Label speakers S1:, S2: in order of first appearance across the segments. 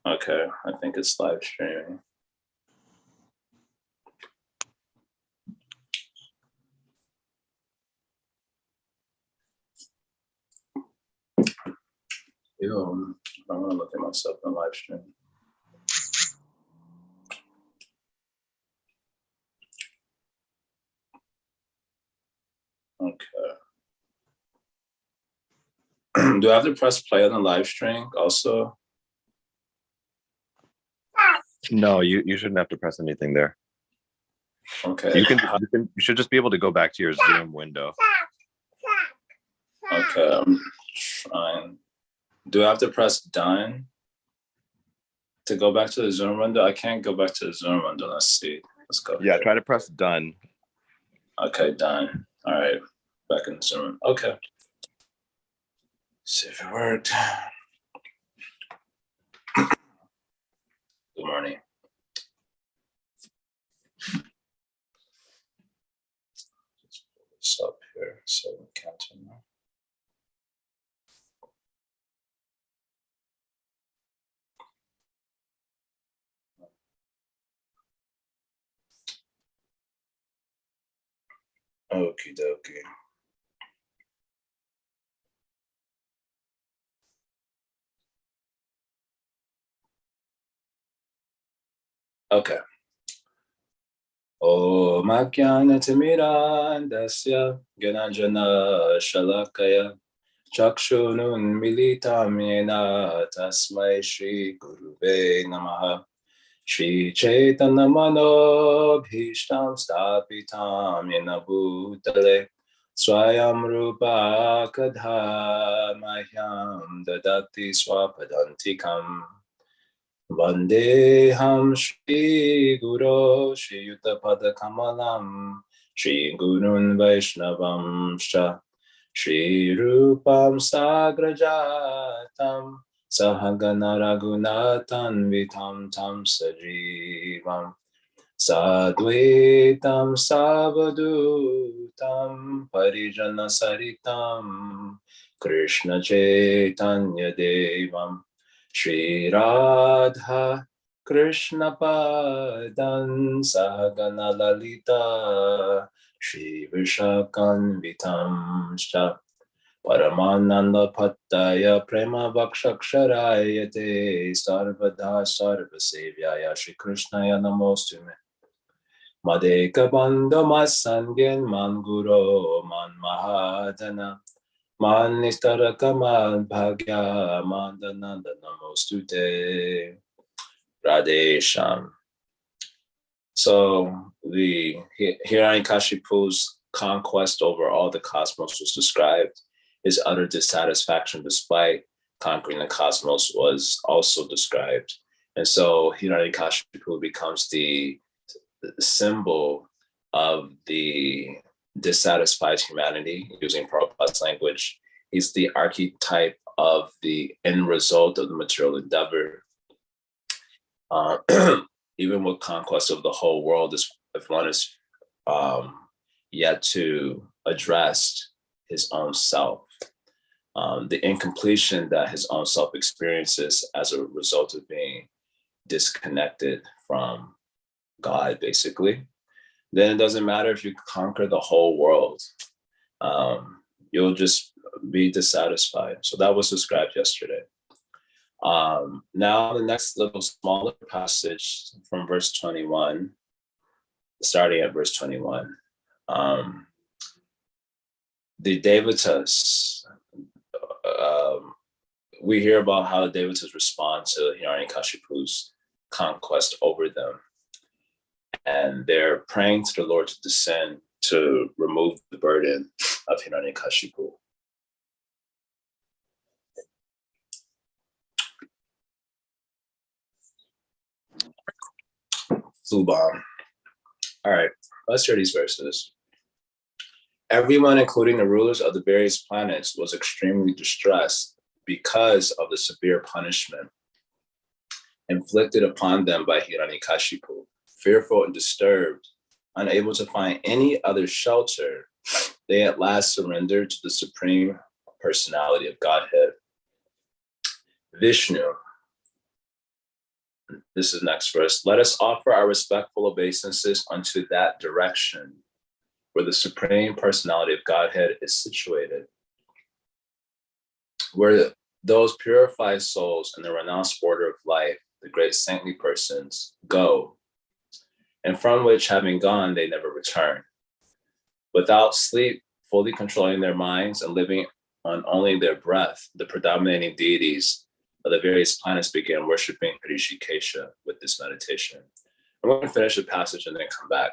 S1: Okay, I think it's live streaming. Ew, I want to look at myself in live stream. Okay. Do I have to press play on the live stream also?
S2: No, you shouldn't have to press anything there.
S1: Okay.
S2: You should just be able to go back to your Zoom window.
S1: Okay, I'm trying. Do I have to press done to go back to the Zoom window? I can't go back to the Zoom window. Let's see. Let's go.
S2: Yeah, try to press done.
S1: Okay, done. All right, back in the Zoom. Okay. See if it worked. Good morning. Let's pull this up here so we can't turn on. Okie dokie. Okay. Om Ajnanatimidandasya Gyananjana Shalakaya Chakshunun Militam Yena Tasmai Shri Guruve Namaha Shri Chaitanya Mano Bhishtam Stapitam Yena Bhutale Swayam Rupa Kadha Mahyam Dadati Swapadantikam Vandeham Shri Guru Shri Yuttapada Kamalam Shri Gurun Vaishnavam Sha Shri Rupam Sagrajatam Sahagana Raghunathan Vitam Tam Sajivam Sadvaitam Savadutam Parijana Saritam Krishna Chaitanya Devam Shri Radha Krishna Padan Sahagana Lalita Shri Vishakan Vitam Sha Paramananda Pattaya Prema Vakshaksharayate Sarvada Sarvasevyaya Shri Krishnaya Namostume Madeka Bandha Masangen Manguro Man Mahadana Man Nistaraka Man Bhagya Mandananda Namostute Radesham. So the Hiranyakashipu's conquest over all the cosmos was described. His utter dissatisfaction despite conquering the cosmos was also described. And so Hiranyakashipu becomes the symbol of the dissatisfied humanity, using Prabhupada's language. He's the archetype of the end result of the material endeavor. Even with conquest of the whole world, if one is yet to address his own self, the incompletion that his own self experiences as a result of being disconnected from God, basically, then it doesn't matter if you conquer the whole world. You'll just be dissatisfied. So that was described yesterday. Now the next little smaller passage from verse 21, starting at verse 21. The Devatas, we hear about how the Devatas respond to Hiranyakashipu's conquest over them. And they're praying to the Lord to descend to remove the burden of Hiranyakashipu. Flu bomb. All right, let's hear these verses. Everyone, including the rulers of the various planets, was extremely distressed because of the severe punishment inflicted upon them by Hiranyakashipu. Fearful and disturbed, unable to find any other shelter, they at last surrendered to the Supreme Personality of Godhead. Vishnu, this is the next verse. Let us offer our respectful obeisances unto that direction where the Supreme Personality of Godhead is situated, where those purified souls in the renounced order of life, the great saintly persons, go, and from which having gone, they never return. Without sleep, fully controlling their minds and living on only their breath, the predominating deities of the various planets began worshiping Hrishikesha with this meditation. I'm going to finish the passage and then come back.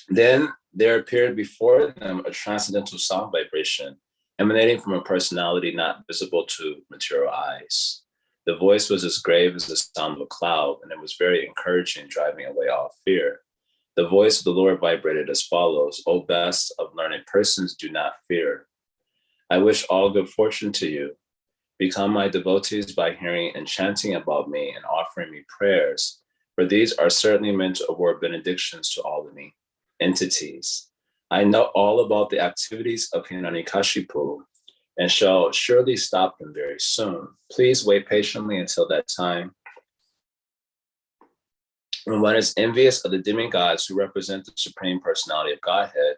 S1: Then there appeared before them a transcendental sound vibration emanating from a personality not visible to material eyes. The voice was as grave as the sound of a cloud, and it was very encouraging, driving away all fear. The voice of the Lord vibrated as follows: O best of learned persons, do not fear. I wish all good fortune to you. Become my devotees by hearing and chanting about me and offering me prayers, for these are certainly meant to award benedictions to all living entities. I know all about the activities of Hiranyakashipu and shall surely stop them very soon. Please wait patiently until that time. When one is envious of the demigods who represent the Supreme Personality of Godhead,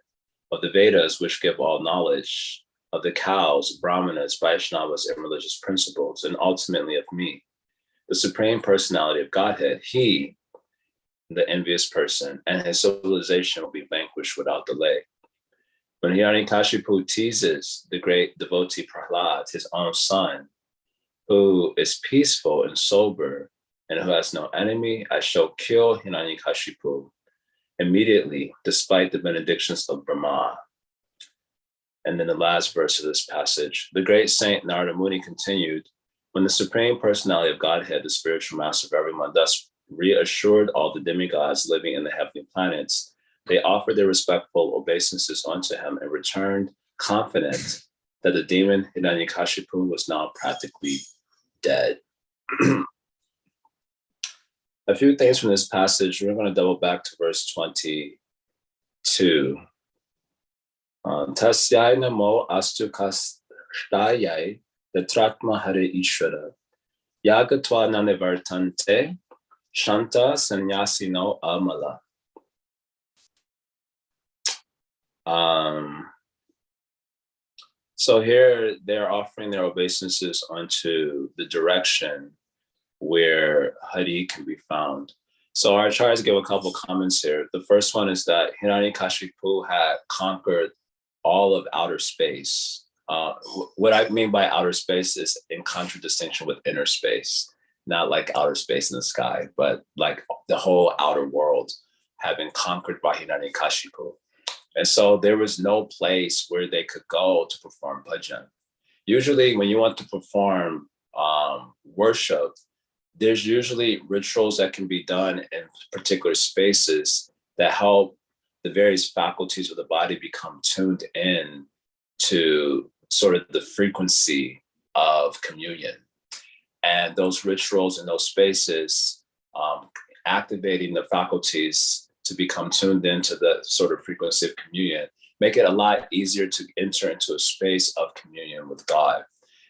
S1: of the Vedas, which give all knowledge, of the cows, Brahmanas, Vaishnavas, and religious principles, and ultimately of me, the Supreme Personality of Godhead, he, the envious person, and his civilization will be vanquished without delay. When Hiranyakashipu teases the great devotee Prahlad, his own son, who is peaceful and sober and who has no enemy, I shall kill Hiranyakashipu immediately, despite the benedictions of Brahma. And then the last verse of this passage, the great saint Narada Muni continued, when the Supreme Personality of Godhead, the spiritual master of everyone, thus reassured all the demigods living in the heavenly planets, they offered their respectful obeisances unto him and returned confident that the demon Hiranyakashipu was now practically dead. A few things from this passage. We're going to double back to verse 22. Tasyai namo astu kastayai tatratma hare ishvara yagatva nanivartante shanta sannyasino amala. So here they're offering their obeisances onto the direction where Hari can be found. So I try to give a couple comments here. The first one is that Hiranyakashipu had conquered all of outer space. What I mean by outer space is in contradistinction with inner space, not like outer space in the sky, but like the whole outer world had been conquered by Hiranyakashipu. And so there was no place where they could go to perform bhajan. Usually when you want to perform worship, there's usually rituals that can be done in particular spaces that help the various faculties of the body become tuned in to sort of the frequency of communion. And those rituals in those spaces, activating the faculties to become tuned into the sort of frequency of communion, make it a lot easier to enter into a space of communion with God.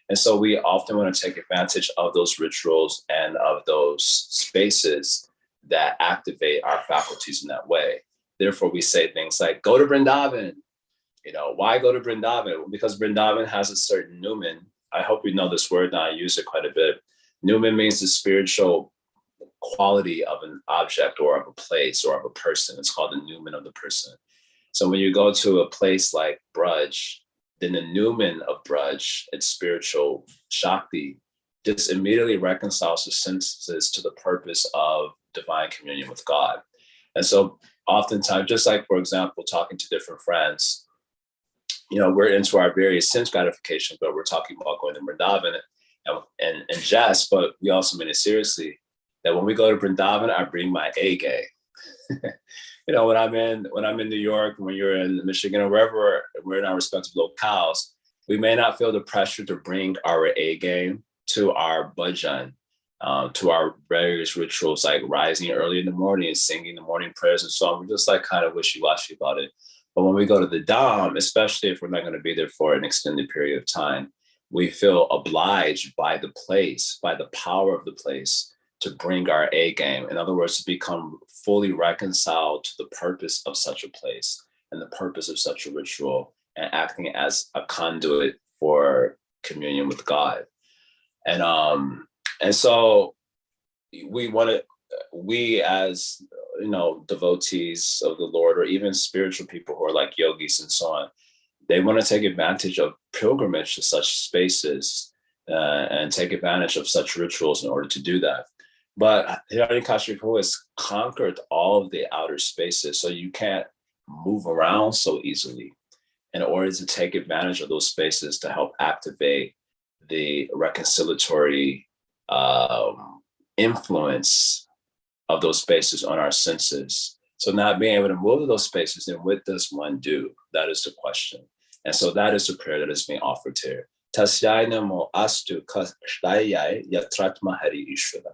S1: And so we often want to take advantage of those rituals and of those spaces that activate our faculties in that way. Therefore, we say things like, go to Vrindavan. Why go to Vrindavan? Because Vrindavan has a certain numen. I hope you know this word, now I use it quite a bit. Numen means the spiritual quality of an object or of a place or of a person. It's called the numen of the person. So when you go to a place like Braj, then the numen of Braj, its spiritual Shakti, just immediately reconciles the senses to the purpose of divine communion with God. And so oftentimes, just like, for example, talking to different friends, we're into our various sense gratification, but we're talking about going to Vrindavan and jest, but we also mean it seriously, that when we go to Vrindavan, I bring my A game. When I'm in New York, when you're in Michigan or wherever we're in our respective locales, we may not feel the pressure to bring our A game to our bhajan, to our various rituals like rising early in the morning and singing the morning prayers and so on. We're just like kind of wishy-washy about it. But when we go to the Dham, especially if we're not going to be there for an extended period of time, we feel obliged by the place, by the power of the place, to bring our A game. In other words, to become fully reconciled to the purpose of such a place and the purpose of such a ritual, and acting as a conduit for communion with God. And so we as, devotees of the Lord, or even spiritual people who are like yogis and so on, they want to take advantage of pilgrimage to such spaces and take advantage of such rituals in order to do that. But Hiranyakashipu has conquered all of the outer spaces, so you can't move around so easily in order to take advantage of those spaces to help activate the reconciliatory influence of those spaces on our senses. So not being able to move to those spaces, then what does one do? That is the question. And so that is the prayer that is being offered here. Tasyai namo astu kashtayai yatratma hari ishvara.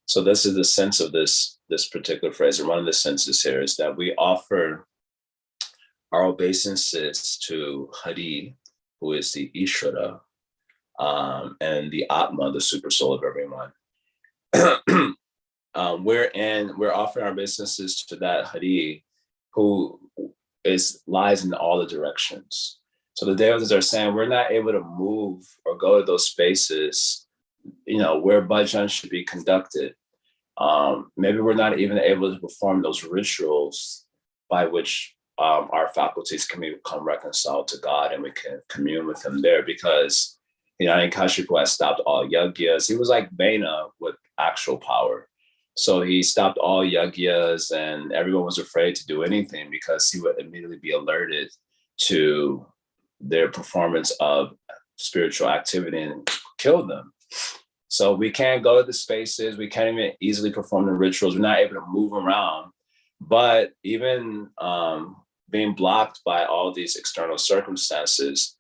S1: So this is the sense of this particular phrase, and one of the senses here is that we offer our obeisances to Hari, who is the Ishvara, and the Atma, the super soul of everyone. We're offering our obeisances to that Hari, who lies in all the directions. So the devatas are saying we're not able to move or go to those spaces, where bhajan should be conducted. Maybe we're not even able to perform those rituals by which our faculties can become reconciled to God, and we can commune with him there, because Hiranyakashipu has stopped all yagyas. He was like Vena with actual power. So he stopped all yagyas, and everyone was afraid to do anything because he would immediately be alerted to their performance of spiritual activity and kill them. So we can't go to the spaces. We can't even easily perform the rituals. We're not able to move around. But even being blocked by all these external circumstances,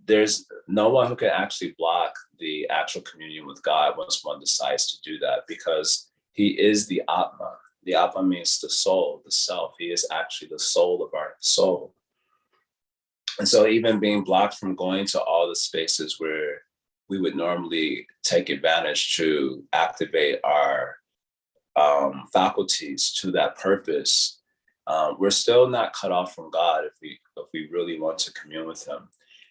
S1: there's no one who can actually block the actual communion with God once one decides to do that, because he is the Atma. The Atma means the soul, the self. He is actually the soul of our soul. And so even being blocked from going to all the spaces where we would normally take advantage to activate our faculties to that purpose, we're still not cut off from God if we really want to commune with him.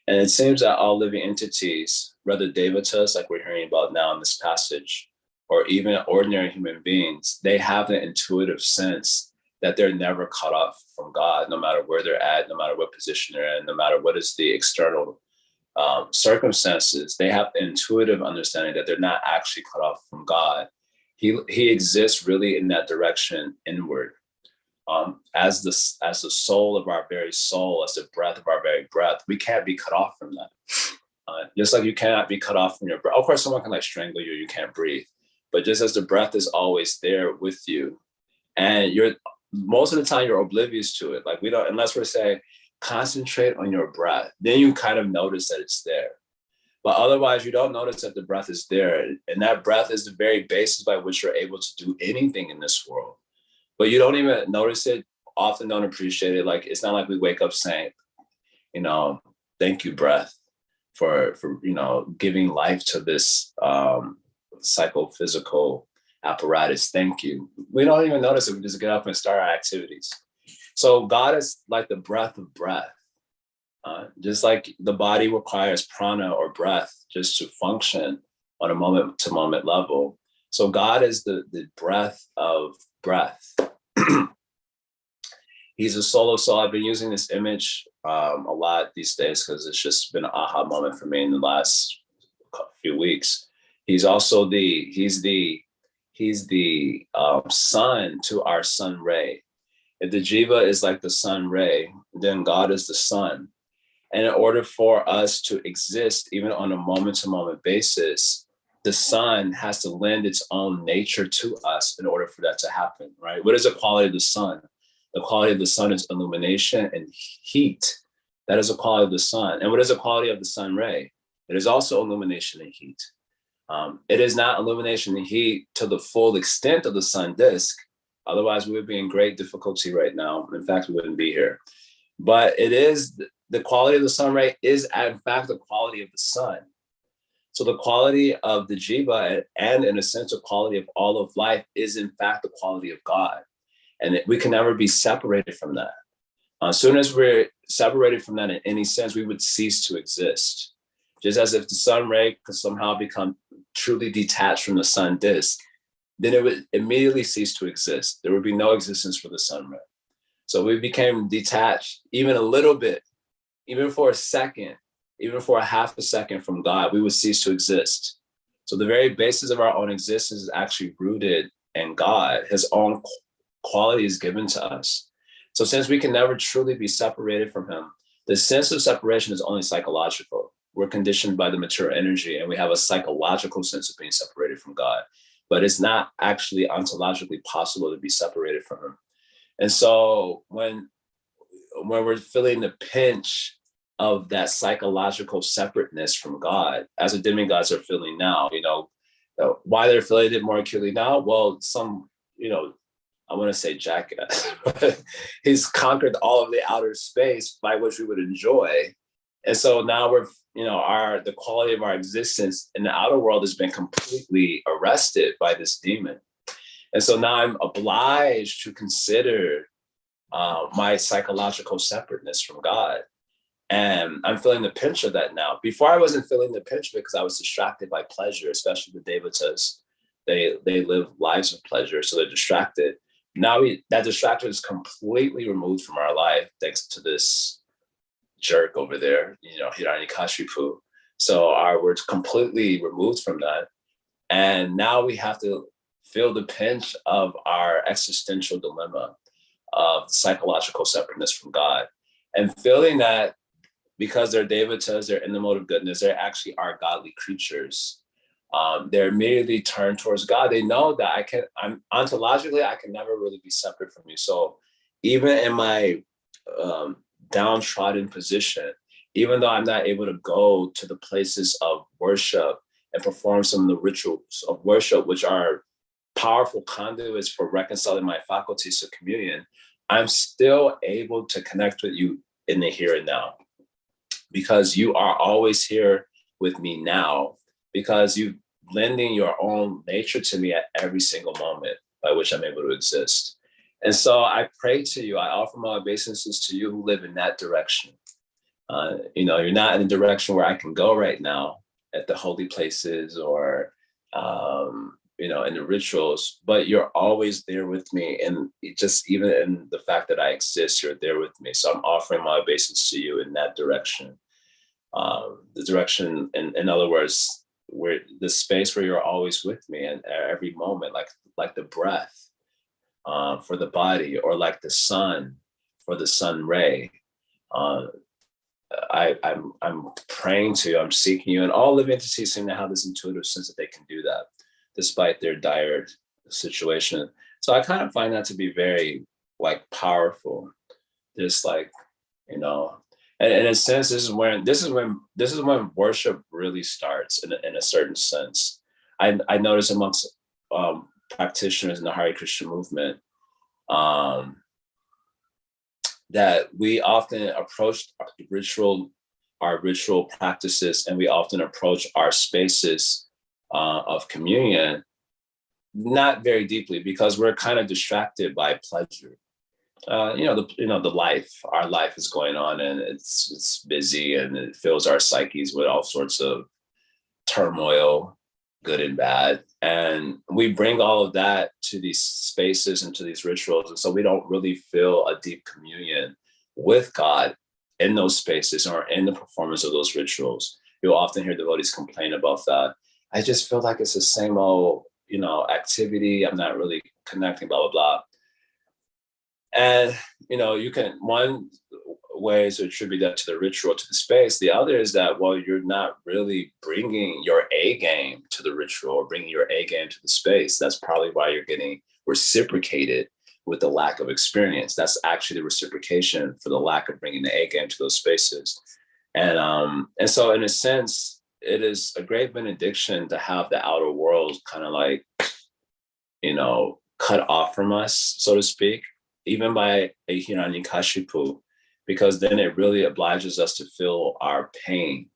S1: And it seems that all living entities, whether devatas, like we're hearing about now in this passage, or even ordinary human beings, they have an intuitive sense that they're never cut off from God, no matter where they're at, no matter what position they're in, no matter what is the external circumstances. They have the intuitive understanding that they're not actually cut off from God. He exists really in that direction inward, as the soul of our very soul, as the breath of our very breath. We can't be cut off from that. Just like you cannot be cut off from your breath. Of course, someone can strangle you, you can't breathe. But just as the breath is always there with you, and most of the time you're oblivious to it. Like we don't, unless we're saying, concentrate on your breath, then you kind of notice that it's there. But otherwise, you don't notice that the breath is there. And that breath is the very basis by which you're able to do anything in this world. But you don't even notice it, often don't appreciate it. Like, it's not like we wake up saying, thank you, breath, for giving life to this psychophysical apparatus. Thank you. We don't even notice it. We just get up and start our activities. So God is like the breath of breath. Just like the body requires prana or breath just to function on a moment to moment level. So God is the breath of breath. He's a soul of soul. I've been using this image a lot these days because it's just been an aha moment for me in the last few weeks. He's also the sun to our sun ray. If the jiva is like the sun ray, then God is the sun. And in order for us to exist, even on a moment-to-moment basis, the sun has to lend its own nature to us in order for that to happen, right? What is the quality of the sun? The quality of the sun is illumination and heat. That is the quality of the sun. And what is the quality of the sun ray? It is also illumination and heat. It is not illumination and heat to the full extent of the sun disk. Otherwise, we would be in great difficulty right now. In fact, we wouldn't be here. But it is the quality of the sun ray is, in fact, the quality of the sun. So the quality of the jiva and in a sense, the quality of all of life is in fact the quality of God. And we can never be separated from that. As soon as we're separated from that in any sense, we would cease to exist. Just as if the sun ray could somehow become truly detached from the sun disk, then it would immediately cease to exist. There would be no existence for the sun ray. So we became detached even a little bit, even for a second, even for a half a second from God, we would cease to exist. So the very basis of our own existence is actually rooted in God. His own quality is given to us. So since we can never truly be separated from him, the sense of separation is only psychological. We're conditioned by the material energy and we have a psychological sense of being separated from God, but it's not actually ontologically possible to be separated from him. And so when we're feeling the pinch of that psychological separateness from God, as the demigods are feeling now, why they're feeling it more acutely now? Well, I want to say jackass, but he's conquered all of the outer space by which we would enjoy. And so now the quality of our existence in the outer world has been completely arrested by this demon. And so now I'm obliged to consider my psychological separateness from God. And I'm feeling the pinch of that now. Before I wasn't feeling the pinch because I was distracted by pleasure, especially the devatas. They live lives of pleasure, so they're distracted. Now that distraction is completely removed from our life thanks to this jerk over there, Hiranyakashipu. So we're completely removed from that. And now we have to feel the pinch of our existential dilemma of psychological separateness from God. And feeling that because they're devatas, they're in the mode of goodness, they actually are godly creatures. They're immediately turned towards God. They know that I'm ontologically, I can never really be separate from you. So even in my downtrodden position, even though I'm not able to go to the places of worship and perform some of the rituals of worship, which are powerful conduits for reconciling my faculties to communion, I'm still able to connect with you in the here and now, because you are always here with me now, because you lending your own nature to me at every single moment by which I'm able to exist. And so I pray to you, I offer my obeisances to you who live in that direction. You're not in the direction where I can go right now at the holy places or, in the rituals, but you're always there with me. And just even in the fact that I exist, you're there with me. So I'm offering my obeisance to you in that direction. The direction, in other words, where the space where you're always with me and every moment, like the breath for the body, or like the sun for the sun ray. I'm praying to you, I'm seeking you, and all living entities seem to have this intuitive sense that they can do that despite their dire situation. So I kind of find that to be very powerful. Just and in a sense, this is when worship really starts in a certain sense. I notice amongst practitioners in the Hare Krishna movement that we often approach our ritual practices, and we often approach our spaces of communion not very deeply, because we're kind of distracted by pleasure. Our life is going on, and it's busy, and it fills our psyches with all sorts of turmoil, good and bad. And we bring all of that to these spaces and to these rituals. And so we don't really feel a deep communion with God in those spaces or in the performance of those rituals. You'll often hear devotees complain about that. I just feel like it's the same old, activity. I'm not really connecting, blah, blah, blah. And, one way to attribute that to the ritual, to the space. The other is that, well, you're not really bringing your A game to the ritual or bringing your A game to the space. That's probably why you're getting reciprocated with the lack of experience. That's actually the reciprocation for the lack of bringing the A game to those spaces. And so in a sense, it is a great benediction to have the outer world kind of cut off from us, so to speak, even by a Hiranyakashipu, because then it really obliges us to feel our pain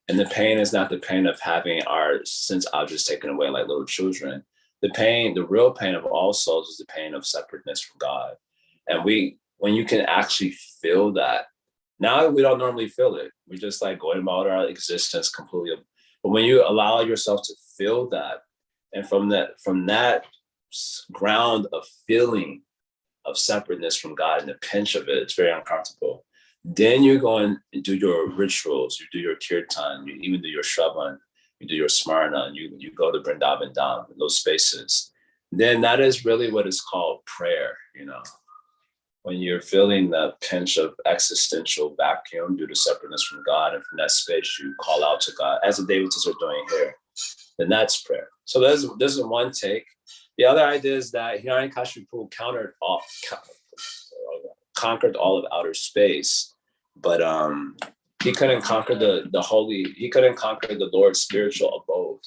S1: And the pain is not the pain of having our sense objects taken away like little children. The pain, the real pain of all souls is the pain of separateness from God. And when you can actually feel that, now we don't normally feel it. We just like going about our existence completely. But when you allow yourself to feel that, and from that ground of feeling of separateness from God and the pinch of it, it's very uncomfortable. Then you go and do your rituals, you do your kirtan, you even do your shravan, you do your smarna, you go to Vrindavan Dham, those spaces. Then that is really what is called prayer, when you're feeling the pinch of existential vacuum due to separateness from God, and from that space you call out to God, as the devotees are doing here, then that's prayer. So this is one take. The other idea is that Hiranyakashipu conquered all of outer space, but he couldn't conquer he couldn't conquer the Lord's spiritual abode.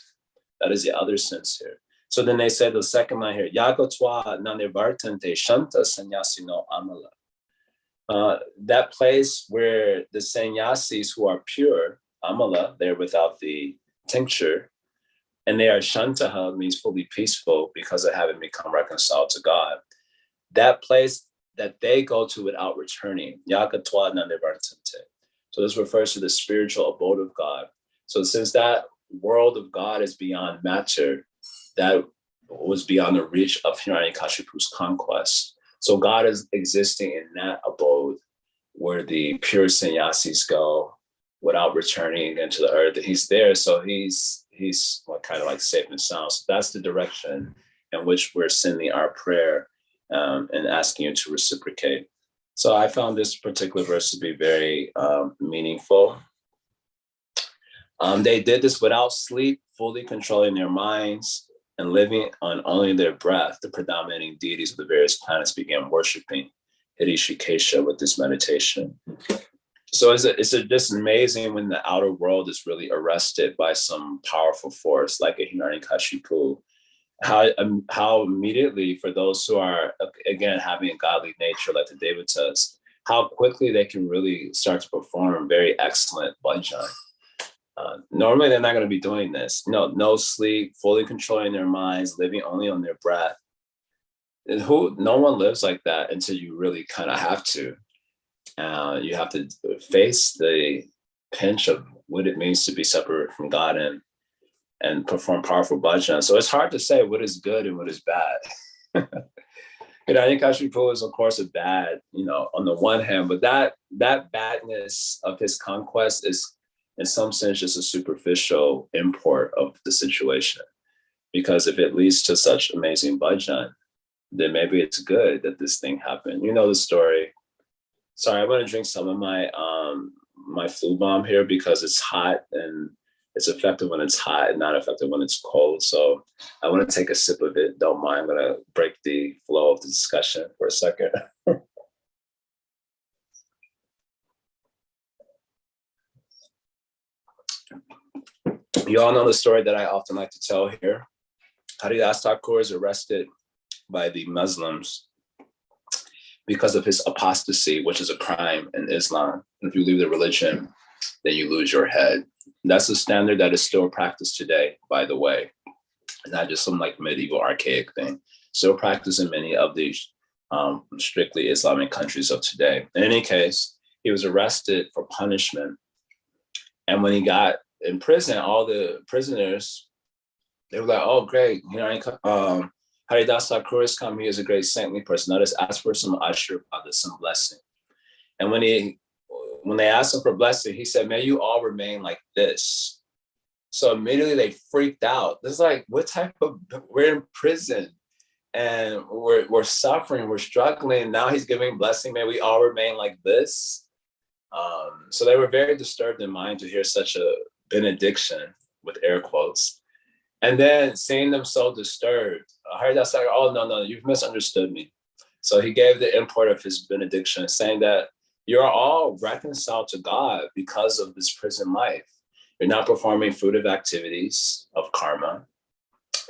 S1: That is the other sense here. So then they say the second line here, Yagatwa nanivartante shanta sannyasino amala. That place where the sannyasis who are pure, amala, they're without the tincture, and they are shantaha, means fully peaceful because of having become reconciled to God. That place that they go to without returning, Yagatwa nanivartante. So this refers to the spiritual abode of God. So since that world of God is beyond matter, that was beyond the reach of Hiranyakashipu's conquest. So God is existing in that abode where the pure sannyasis go without returning again to the earth. And he's there, so he's kind of like safe and sound. So that's the direction in which we're sending our prayer and asking you to reciprocate. So I found this particular verse to be very meaningful. They did this without sleep, fully controlling their minds and living on only their breath. The predominating deities of the various planets began worshiping Hirishikesha with this meditation. So it's just amazing when the outer world is really arrested by some powerful force like a Hiranyakashipu, how immediately, for those who are, again, having a godly nature like the devatas, how quickly they can really start to perform very excellent bhajan. Normally, they're not going to be doing this. No sleep, fully controlling their minds, living only on their breath. No one lives like that until you really kind of have to. You have to face the pinch of what it means to be separate from God and perform powerful bhajan. So it's hard to say what is good and what is bad. Hiranyakashipu is, of course, a bad, on the one hand, but that badness of his conquest is, in some sense, just a superficial import of the situation. Because if it leads to such amazing bhajan, then maybe it's good that this thing happened. You know the story. Sorry, I'm going to drink some of my my flu bomb here because it's hot and it's effective when it's hot and not effective when it's cold. So I want to take a sip of it. Don't mind. I'm going to break the flow of the discussion for a second. You all know the story that I often like to tell here. Haridas Thakur is arrested by the Muslims because of his apostasy, which is a crime in Islam. And if you leave the religion, then you lose your head. That's a standard that is still practiced today, by the way. Not just some like medieval archaic thing. Still practiced in many of these strictly Islamic countries of today. In any case, he was arrested for punishment. And when he got in prison, all the prisoners, they were like, oh, great. Haridas Thakur has come. He is a great saintly person. Let us ask for some ashirpada, some blessing. And when they asked him for blessing, he said, may you all remain like this. So immediately they freaked out. It's like, we're in prison and we're suffering, we're struggling. Now he's giving blessing. May we all remain like this. So they were very disturbed in mind to hear such a benediction, with air quotes. And then seeing them so disturbed, Haridas Thakur, oh, no, you've misunderstood me. So he gave the import of his benediction, saying that you're all reconciled to God because of this prison life. You're not performing fruitive activities of karma.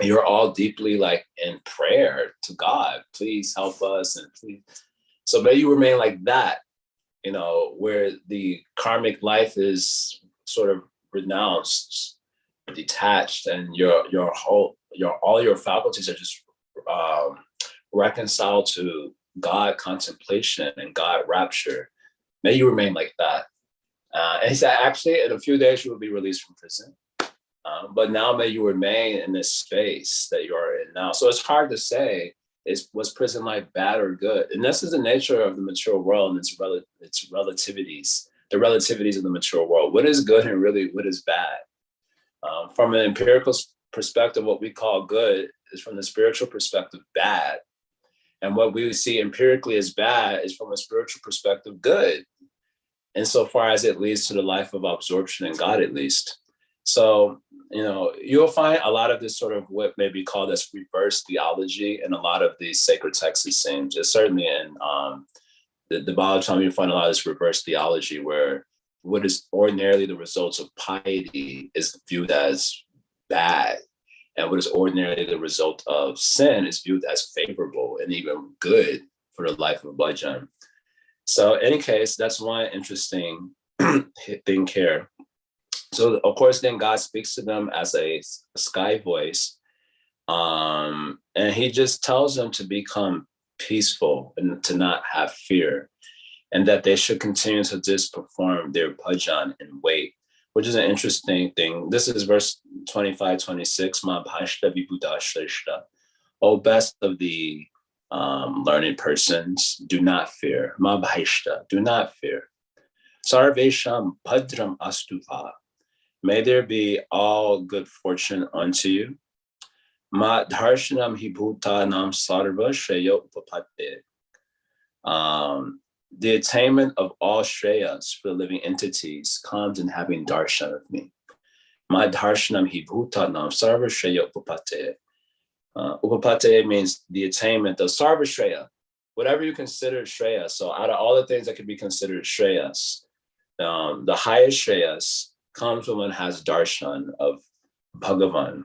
S1: You're all deeply like in prayer to God. Please help us and please. So may you remain like that, where the karmic life is sort of renounced, detached, and all your faculties are just reconciled to God contemplation and God rapture. May you remain like that. And he said, actually, in a few days, you will be released from prison. But now may you remain in this space that you are in now. So it's hard to say, was prison life bad or good? And this is the nature of the mature world and its relativities, the relativities of the mature world. What is good and really what is bad? From an empirical perspective, what we call good is from the spiritual perspective bad. And what we see empirically as bad is from a spiritual perspective good, insofar as it leads to the life of absorption in God, at least. So, you'll find a lot of this sort of what may be called as reverse theology in a lot of these sacred texts, it seems. It's certainly in the Bhagavatam, you find a lot of this reverse theology where what is ordinarily the results of piety is viewed as bad. And what is ordinarily the result of sin is viewed as favorable and even good for the life of bhajan. So in any case, that's one interesting thing here. So of course, then God speaks to them as a sky voice. And he just tells them to become peaceful and to not have fear, and that they should continue to just perform their bhajan and wait, which is an interesting thing. This is verse 25, 26. Ma bhashta vibhuta shreshta. O best of the learned persons, do not fear. Ma bhashta, do not fear. Sarvesham bhadram astuva. May there be all good fortune unto you. Ma dharshanam hi bhutanam sarva shreya upapate. The attainment of all shreyas for the living entities comes in having darshan of me. Ma darshanam hi bhutanam sarva shreya upapate. Upapate means the attainment of sarva shreya, whatever you consider shreya. So out of all the things that could be considered shreyas, the highest shreyas comes when one has darshan of Bhagavan.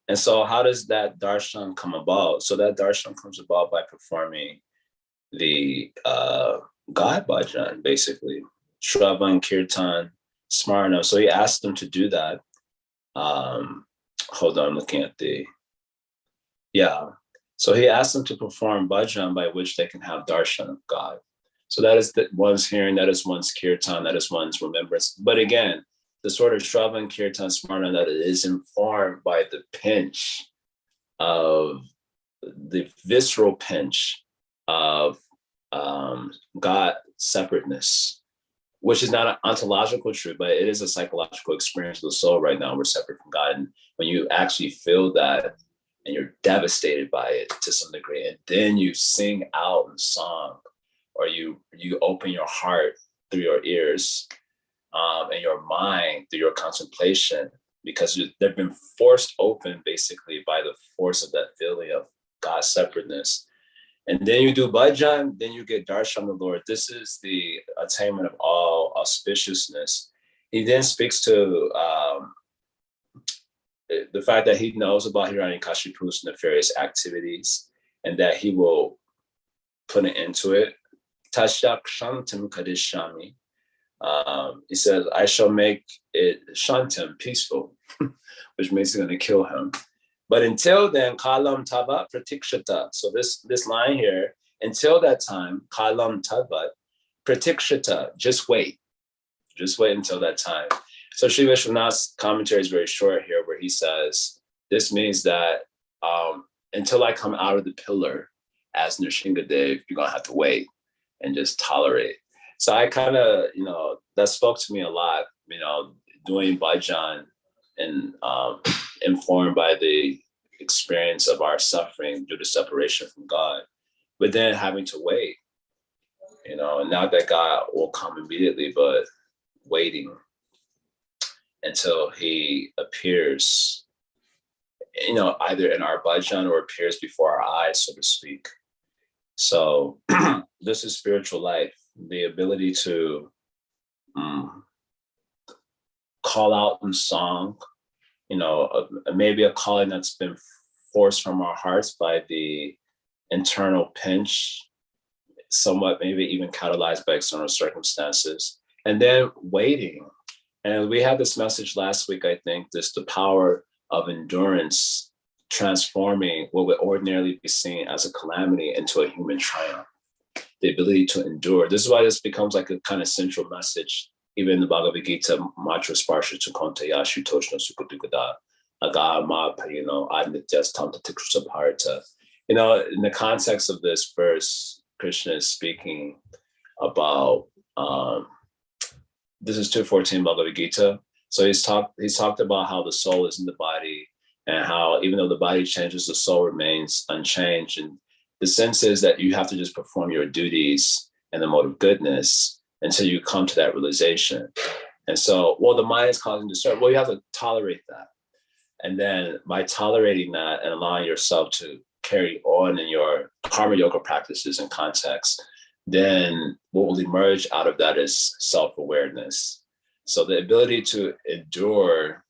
S1: And so how does that darshan come about? So that darshan comes about by performing the God bhajan, basically. Shravan, Kirtan, Smarna. So he asked them to do that. Hold on, I'm looking at So he asked them to perform bhajan by which they can have darshan of God. So that is one's hearing, that is one's kirtan, that is one's remembrance. But again, the sort of Shravan, Kirtan, Smarna that is informed by the pinch of the visceral pinch of God separateness, which is not an ontological truth, but it is a psychological experience of the soul right now. We're separate from God. And when you actually feel that and you're devastated by it to some degree, and then you sing out in song, or you open your heart through your ears, and your mind through your contemplation, because they've been forced open basically by the force of that feeling of God's separateness. And then you do bhajan, then you get darshan of the Lord. This is the attainment of all auspiciousness. He then speaks to the fact that he knows about Hiranyakashipu's nefarious activities and that he will put an end to it. Tashyak shantam kadishami. He says, I shall make it shantam, peaceful, which means he's going to kill him. But until then, kalam tava pratikshata. So this line here, until that time, kalam tava pratikshata, just wait. Just wait until that time. So Sri Vishwanath's commentary is very short here, where he says, this means that until I come out of the pillar as Nrsingadev, you're going to have to wait and just tolerate. So I kind of, that spoke to me a lot, doing bhajan and informed by the experience of our suffering due to separation from God, but then having to wait, and not that God will come immediately, but waiting until he appears, either in our bhajan or appears before our eyes, so to speak. So this is spiritual life. The ability to call out in song, maybe a calling that's been forced from our hearts by the internal pinch somewhat maybe even catalyzed by external circumstances, and then waiting. And we had this message last week, I think, this the power of endurance transforming what would ordinarily be seen as a calamity into a human triumph. The ability to endure. This is why this becomes like a kind of central message, even in the Bhagavad Gita, Matra Sparsha Chukonta Yashu Toshna Sukadukada, Agama, Adnitya Tanta Tikrusabharta. In the context of this verse, Krishna is speaking about this is 214 Bhagavad Gita. So he's talked about how the soul is in the body, and how even though the body changes, the soul remains unchanged. And the sense is that you have to just perform your duties in the mode of goodness until you come to that realization. And so, the mind is causing disturbance. Well, you have to tolerate that. And then by tolerating that and allowing yourself to carry on in your karma yoga practices and context, then what will emerge out of that is self-awareness. So the ability to endure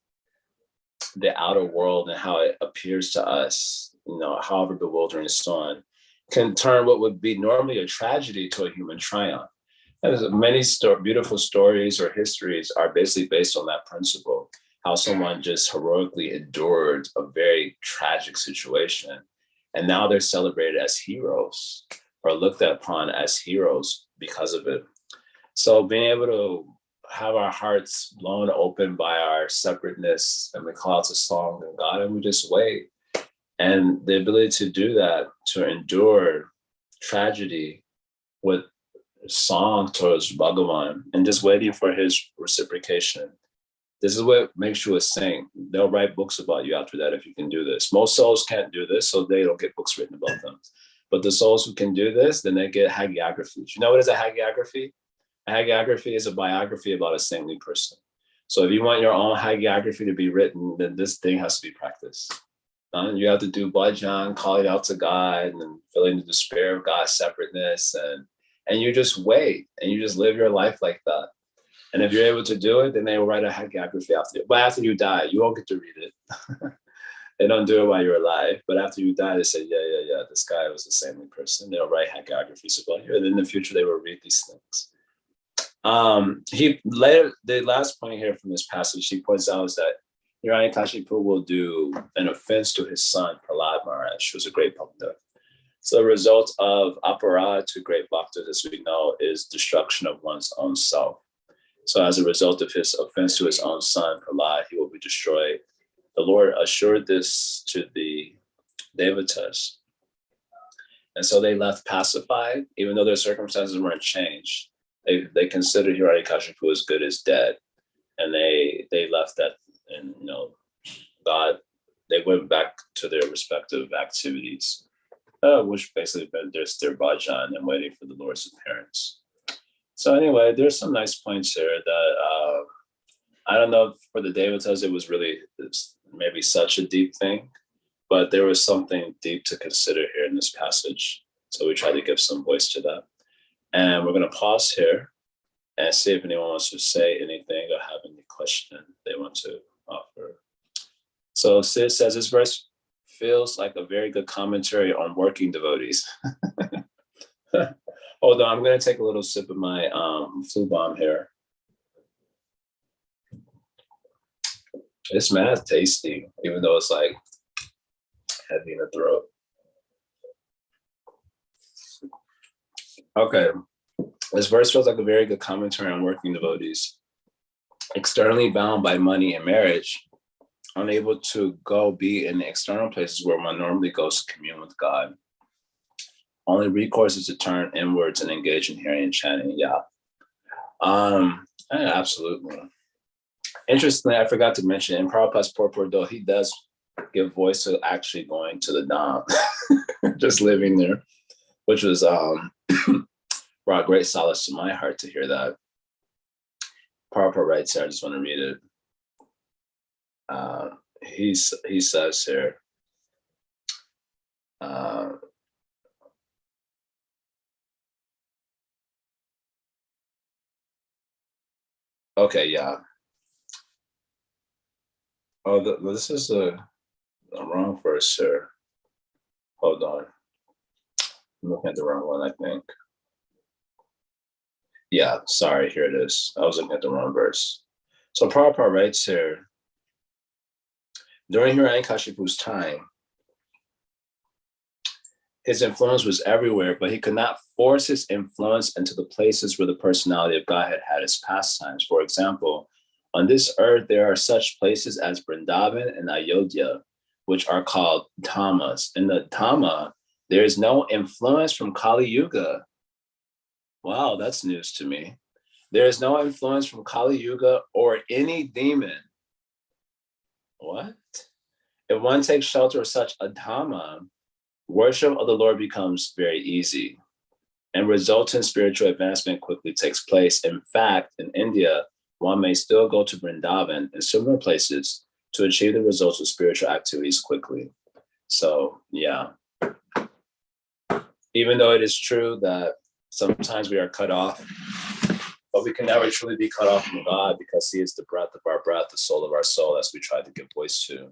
S1: the outer world and how it appears to us, however bewildering and so on, can turn what would be normally a tragedy to a human triumph. And many beautiful stories or histories are basically based on that principle, how someone just heroically endured a very tragic situation. And now they're celebrated as heroes or looked upon as heroes because of it. So being able to have our hearts blown open by our separateness, and we call it a song and God, and we just wait. And the ability to do that, to endure tragedy with song towards Bhagavan and just waiting for his reciprocation. This is what makes you a saint. They'll write books about you after that if you can do this. Most souls can't do this, so they don't get books written about them. But the souls who can do this, then they get hagiographies. You know what is a hagiography? A hagiography is a biography about a saintly person. So if you want your own hagiography to be written, then this thing has to be practiced. You have to do bhajan, calling out to God and feeling the despair of God's separateness. And you just wait and you just live your life like that. And if you're able to do it, then they will write a hagiography after you. But after you die, you won't get to read it. They don't do it while you're alive. But after you die, they say, yeah, this guy was a saintly person. They'll write hagiographies about you. And in the future, they will read these things. The last point here from this passage, he points out is that Hiranyakashipu will do an offense to his son, Prahlad Maharaj, who's a great bhakta. So the result of aparad to great bhakta, as we know, is destruction of one's own self. So as a result of his offense to his own son, Prahlad, he will be destroyed. The Lord assured this to the devatas. And so they left pacified, even though their circumstances weren't changed. They considered Hiranyakashipu as good as dead. And they left that, and God, they went back to their respective activities, which basically there's their bhajan and waiting for the Lord's appearance. So anyway, there's some nice points here that I don't know if for the devatas it was really maybe such a deep thing, but there was something deep to consider here in this passage. So we try to give some voice to that. And we're going to pause here and see if anyone wants to say anything or have any question they want to offer. So Sid says this verse feels like a very good commentary on working devotees. Hold on, I'm going to take a little sip of my flu bomb here. It's mad tasty, even though it's like heavy in the throat. Okay, this verse feels like a very good commentary on working devotees. Externally bound by money and marriage, unable to be in the external places where one normally goes to commune with God. Only recourse is to turn inwards and engage in hearing and chanting. Yeah. Absolutely. Interestingly, I forgot to mention in Prabhupada's Purport, though, he does give voice to actually going to the Dham, just living there, which was brought great solace to my heart to hear that. Prabhupada writes here, I just want to read it. He says here, okay, yeah. Oh, this is a wrong verse here. Hold on. I'm looking at the wrong one, I think. Yeah, sorry, here it is. I was looking at the wrong verse. So Prabhupada writes here, during Hiranyakashipu's time, his influence was everywhere, but he could not force his influence into the places where the personality of God had its pastimes. For example, on this earth, there are such places as Vrindavan and Ayodhya, which are called Dhammas. In the Dhamma, there is no influence from Kali Yuga. Wow, that's news to me. There is no influence from Kali Yuga or any demon. What? If one takes shelter of such a Dhamma, worship of the Lord becomes very easy, and resultant spiritual advancement quickly takes place. In fact, in India, one may still go to Vrindavan and similar places to achieve the results of spiritual activities quickly. So, yeah, even though it is true that sometimes we are cut off, but we can never truly be cut off from God because He is the breath of our breath, the soul of our soul, as we try to give voice to.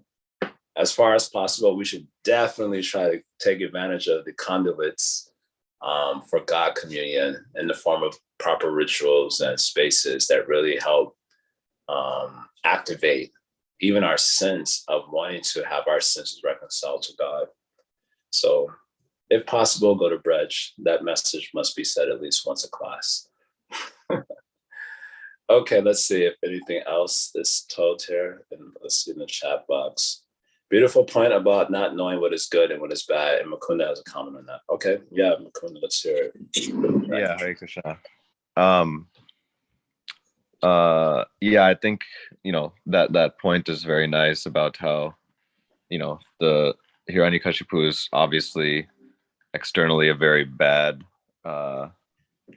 S1: As far as possible, we should definitely try to take advantage of the conduits for God communion in the form of proper rituals and spaces that really help activate even our sense of wanting to have our senses reconciled to God. So if possible, go to Bridge. That message must be said at least once a class. Okay, let's see if anything else is told here. And let's see in the chat box. Beautiful point about not knowing what is good and what is bad. And Mukunda has a comment on that. Okay, yeah, Mukunda, let's hear it.
S2: Yeah, Hare Krishna. Yeah, I think that point is very nice about how the Hiranyakashipu is obviously externally a very bad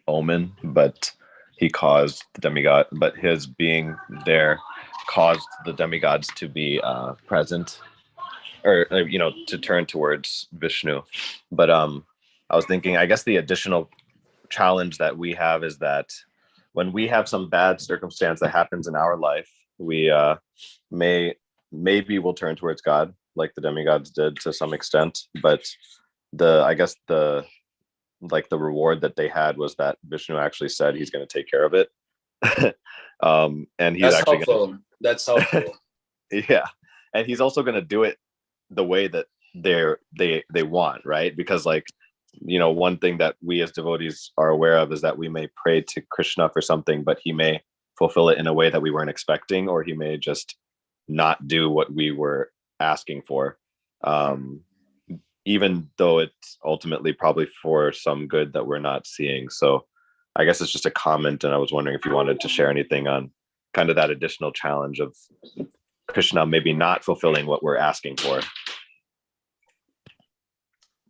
S2: omen, but he caused the demigod, but his being there caused the demigods to be present, or to turn towards Vishnu. But I was thinking, I guess the additional challenge that we have is that when we have some bad circumstance that happens in our life, we maybe will turn towards God like the demigods did to some extent, but I guess the reward that they had was that Vishnu actually said he's going to take care of it. And he's
S1: That's
S2: actually
S1: helpful. That's helpful.
S2: Yeah, and he's also going to do it the way that they want, right? Because one thing that we as devotees are aware of is that we may pray to Krishna for something, but he may fulfill it in a way that we weren't expecting, or he may just not do what we were asking for, even though it's ultimately probably for some good that we're not seeing. So I guess it's just a comment, and I was wondering if you wanted to share anything on kind of that additional challenge of Krishna maybe not fulfilling what we're asking for.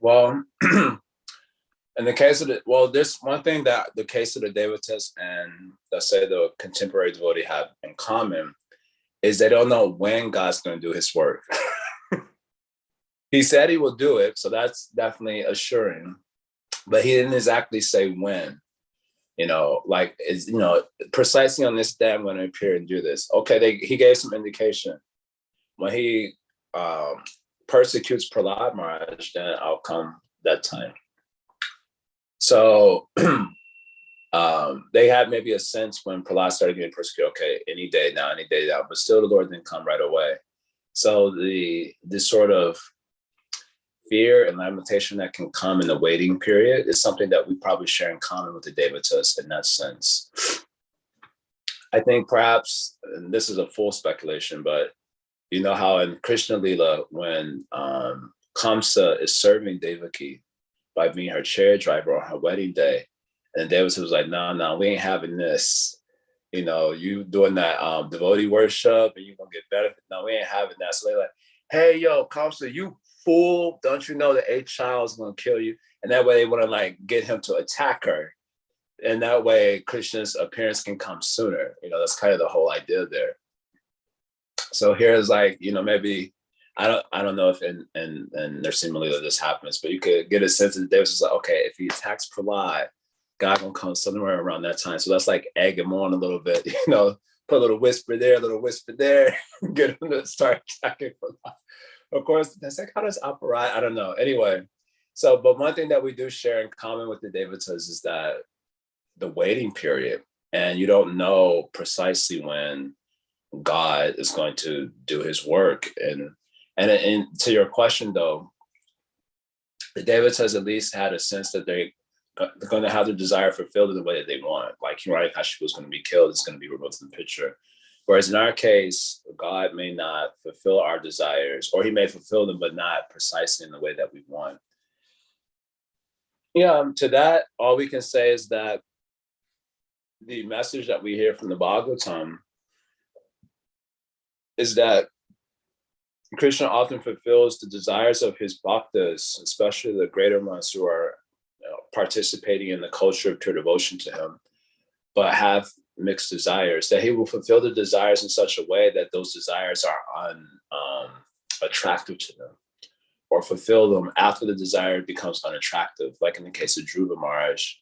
S1: Well, in the case of there's one thing that the case of the devotees and let's say the contemporary devotee have in common is they don't know when God's going to do his work. He said he will do it, so that's definitely assuring, but he didn't exactly say when. Precisely on this day I'm going to appear and do this. Okay, he gave some indication. When he persecutes Prahlad Maharaj, then I'll come that time. So they had maybe a sense when Prahlad started getting persecuted, okay, any day now, but still the Lord didn't come right away. So this sort of fear and lamentation that can come in the waiting period is something that we probably share in common with the devatas in that sense. I think perhaps, and this is a full speculation, but you know how in Krishna Lila, when Kamsa is serving Devaki by being her chariot driver on her wedding day, and Devaki was like, no, we ain't having this. You doing that devotee worship and you're going to get benefit. No, we ain't having that. So they're like, hey, yo, Kamsa, you fool. Don't you know the 8th child is going to kill you? And that way they want to get him to attack her. And that way Krishna's appearance can come sooner. That's kind of the whole idea there. So here's maybe I don't know if in Narasimha Lila this happens, but you could get a sense that Davis is like, okay, if he attacks Prahlad, God gonna come somewhere around that time. So that's egg him on a little bit, put a little whisper there, get him to start attacking Prahlad. Of course, that's how does operate? I don't know. Anyway, but one thing that we do share in common with the Devatas is that the waiting period, and you don't know precisely when God is going to do his work. And to your question though, the Davids has at least had a sense that they're going to have their desire fulfilled in the way that they want. Like Hiranyakashipu was going to be killed, it's going to be removed from the picture. Whereas in our case, God may not fulfill our desires, or he may fulfill them, but not precisely in the way that we want. Yeah, to that, all we can say is that the message that we hear from the Bhagavatam is that Krishna often fulfills the desires of his bhaktas, especially the greater ones who are participating in the culture of pure devotion to him, but have mixed desires, that he will fulfill the desires in such a way that those desires are unattractive to them, or fulfill them after the desire becomes unattractive, like in the case of Dhruva Maharaj,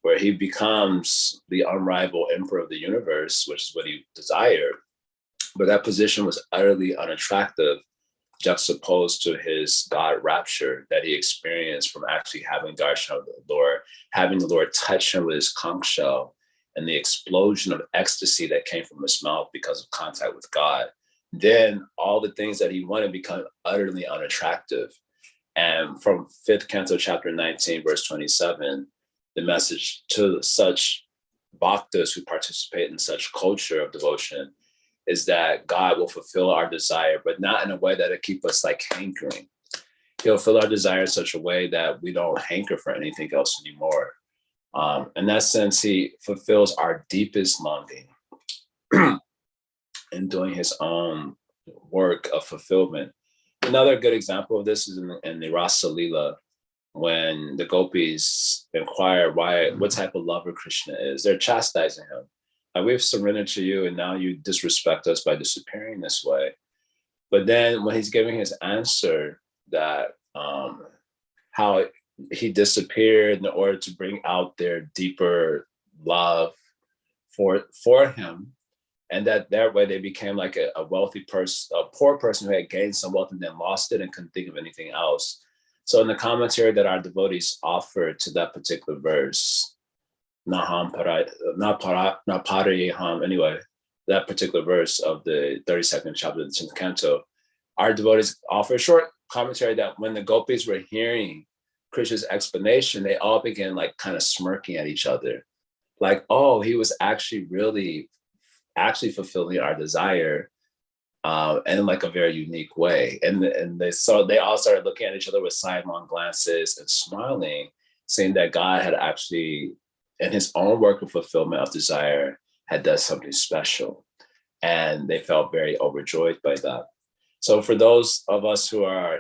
S1: where he becomes the unrivaled emperor of the universe, which is what he desired, but that position was utterly unattractive, juxtaposed to his God rapture that he experienced from actually having darshan of the Lord, having the Lord touch him with his conch shell, and the explosion of ecstasy that came from his mouth because of contact with God. Then all the things that he wanted become utterly unattractive. And from 5th Canto, chapter 19, verse 27, the message to such bhaktas who participate in such culture of devotion is that God will fulfill our desire, but not in a way that it keep us like hankering. He'll fill our desire in such a way that we don't hanker for anything else anymore. In that sense, he fulfills our deepest longing in doing his own work of fulfillment. Another good example of this is in the Rasa Lila, when the gopis inquire what type of lover Krishna is. They're chastising him. Like, we've surrendered to you, and now you disrespect us by disappearing this way. But then when he's giving his answer that how he disappeared in order to bring out their deeper love for him, and that way they became like a wealthy person, a poor person who had gained some wealth and then lost it and couldn't think of anything else. So in the commentary that our devotees offered to that particular verse, anyway, that particular verse of the 32nd chapter of the 10th canto, our devotees offer a short commentary that when the gopis were hearing Krishna's explanation, they all began like kind of smirking at each other. Like, oh, he was actually fulfilling our desire, and in like a very unique way. And they all started looking at each other with sidelong glances and smiling, saying that God had actually, in his own work of fulfillment of desire, had done something special. And they felt very overjoyed by that. So for those of us who are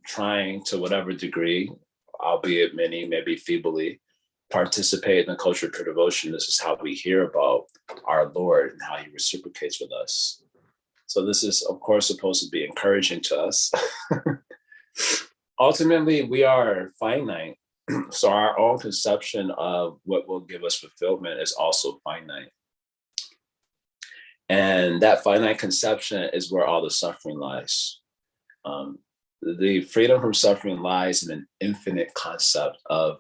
S1: trying to whatever degree, albeit many, maybe feebly, participate in the culture of pure devotion, this is how we hear about our Lord and how he reciprocates with us. So this is, of course, supposed to be encouraging to us. Ultimately, we are finite. So our own conception of what will give us fulfillment is also finite. And that finite conception is where all the suffering lies. The freedom from suffering lies in an infinite concept of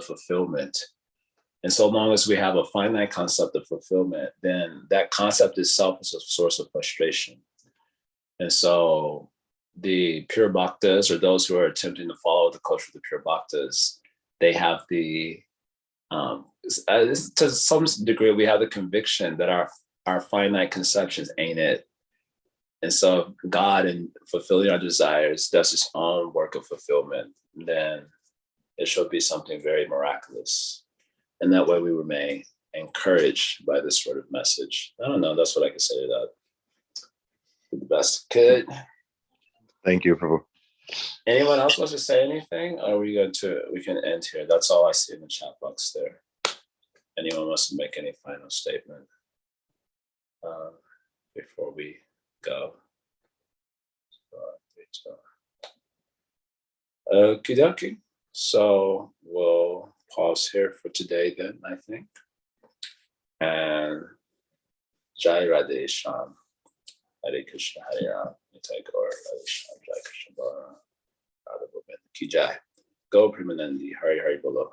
S1: fulfillment. And so long as we have a finite concept of fulfillment, then that concept itself is a source of frustration. And so the pure bhaktas, or those who are attempting to follow the culture of the pure bhaktas, they have to some degree, we have the conviction that our finite conceptions ain't it. And so God, in fulfilling our desires, does his own work of fulfillment. Then it should be something very miraculous. And that way we remain encouraged by this sort of message. I don't know, that's what I can say to that. The best I could.
S2: Thank you, Prabhu.
S1: Anyone else wants to say anything? Or are we we can end here? That's all I see in the chat box there. Anyone wants to make any final statement before we go? Okie dokie. So we'll pause here for today then, I think. And Jai Radhe Shyam. Hare Krishna, Hare Ram, Nitai Gaur, Hare Shyam, Jai Krishna Balaram, Radha Govinda Ki Jai. Go Premanandi, Hari Hari Bolo.